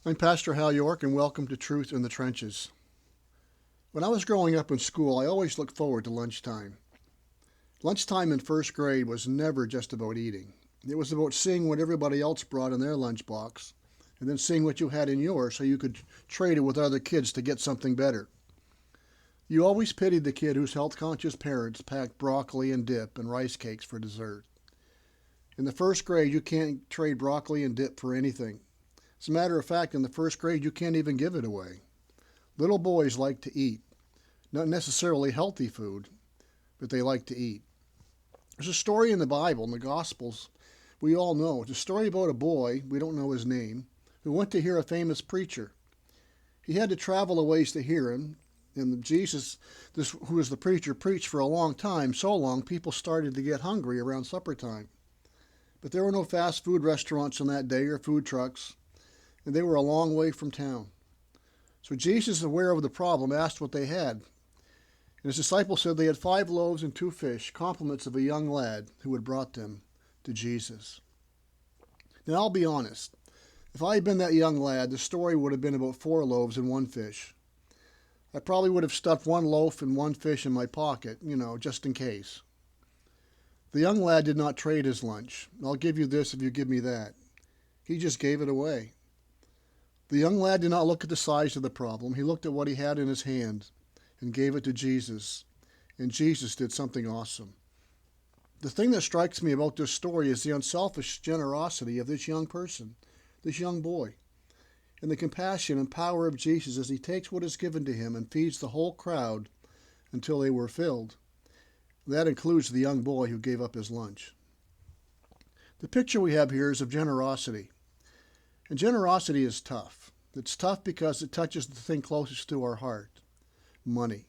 I'm Pastor Hal York, and welcome to Truth in the Trenches. When I was growing up in school, I always looked forward to lunchtime. Lunchtime in first grade was never just about eating. It was about seeing what everybody else brought in their lunchbox, and then seeing what you had in yours so you could trade it with other kids to get something better. You always pitied the kid whose health-conscious parents packed broccoli and dip and rice cakes for dessert. In the first grade, you can't trade broccoli and dip for anything. As a matter of fact, in the first grade, you can't even give it away. Little boys like to eat, not necessarily healthy food, but they like to eat. There's a story in the Bible, in the Gospels, we all know. It's a story about a boy, we don't know his name, who went to hear a famous preacher. He had to travel a ways to hear him, and Jesus, who was the preacher, preached for a long time, so long people started to get hungry around supper time. But there were no fast food restaurants on that day or food trucks, and they were a long way from town. So Jesus, aware of the problem, asked what they had. And his disciples said they had 5 loaves and 2 fish, compliments of a young lad who had brought them to Jesus. Now, I'll be honest. If I had been that young lad, the story would have been about 4 loaves and 1 fish. I probably would have stuffed 1 loaf and 1 fish in my pocket, just in case. The young lad did not trade his lunch. I'll give you this if you give me that. He just gave it away. The young lad did not look at the size of the problem. He looked at what he had in his hand and gave it to Jesus. And Jesus did something awesome. The thing that strikes me about this story is the unselfish generosity of this young person, this young boy, and the compassion and power of Jesus as he takes what is given to him and feeds the whole crowd until they were filled. That includes the young boy who gave up his lunch. The picture we have here is of generosity. And generosity is tough. It's tough because it touches the thing closest to our heart, money.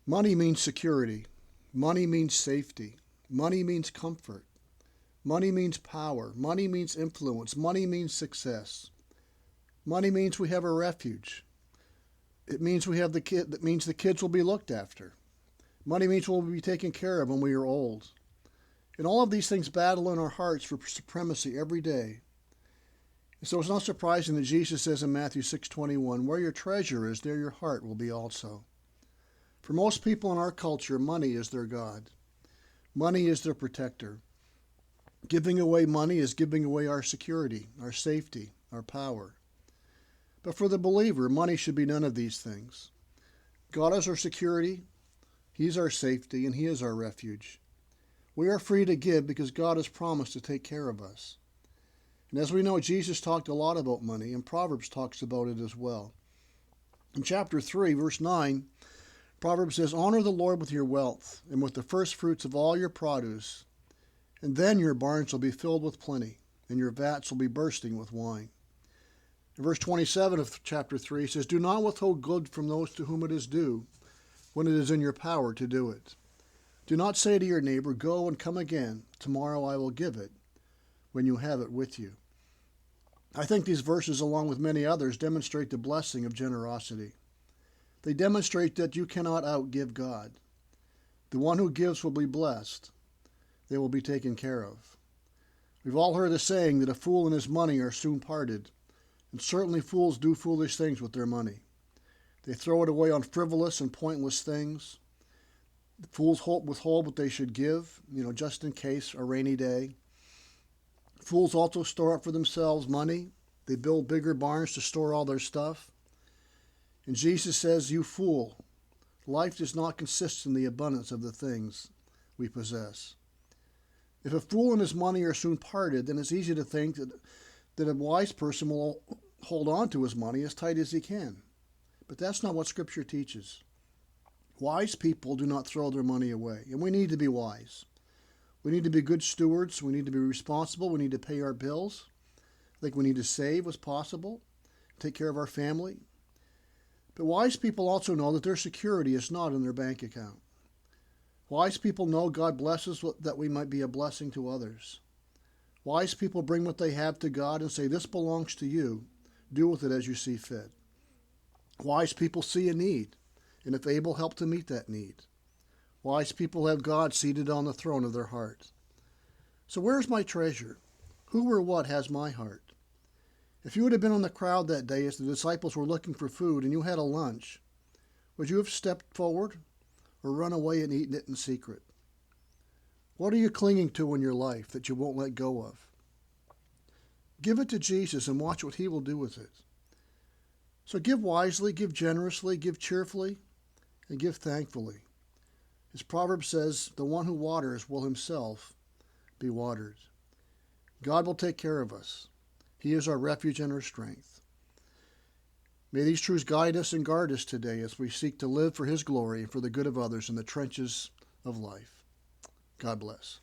Money means security. Money means safety. Money means comfort. Money means power. Money means influence. Money means success. Money means we have a refuge. It means we have that means the kids will be looked after. Money means we'll be taken care of when we are old. And all of these things battle in our hearts for supremacy every day. So it's not surprising that Jesus says in Matthew 6:21, where your treasure is, there your heart will be also. For most people in our culture, money is their God. Money is their protector. Giving away money is giving away our security, our safety, our power. But for the believer, money should be none of these things. God is our security, He's our safety, and He is our refuge. We are free to give because God has promised to take care of us. And as we know, Jesus talked a lot about money, and Proverbs talks about it as well. In chapter 3, verse 9, Proverbs says, honor the Lord with your wealth and with the first fruits of all your produce, and then your barns will be filled with plenty, and your vats will be bursting with wine. In verse 27 of chapter 3 says, do not withhold good from those to whom it is due, when it is in your power to do it. Do not say to your neighbor, go and come again, tomorrow I will give it, when you have it with you. I think these verses, along with many others, demonstrate the blessing of generosity. They demonstrate that you cannot outgive God. The one who gives will be blessed. They will be taken care of. We've all heard the saying that a fool and his money are soon parted, and certainly fools do foolish things with their money. They throw it away on frivolous and pointless things. Fools withhold what they should give, just in case a rainy day. Fools also store up for themselves money. They build bigger barns to store all their stuff. And Jesus says, you fool, life does not consist in the abundance of the things we possess. If a fool and his money are soon parted, then it's easy to think that a wise person will hold on to his money as tight as he can. But that's not what Scripture teaches. Wise people do not throw their money away, and we need to be wise. We need to be good stewards. We need to be responsible. We need to pay our bills. I think we need to save as possible, take care of our family. But wise people also know that their security is not in their bank account. Wise people know God blesses that we might be a blessing to others. Wise people bring what they have to God and say, this belongs to you. Do with it as you see fit. Wise people see a need, and if able, help to meet that need. Wise people have God seated on the throne of their heart. So where's my treasure? Who or what has my heart? If you would have been on the crowd that day as the disciples were looking for food and you had a lunch, would you have stepped forward or run away and eaten it in secret? What are you clinging to in your life that you won't let go of? Give it to Jesus and watch what he will do with it. So give wisely, give generously, give cheerfully, and give thankfully. As Proverbs says, the one who waters will himself be watered. God will take care of us. He is our refuge and our strength. May these truths guide us and guard us today as we seek to live for his glory and for the good of others in the trenches of life. God bless.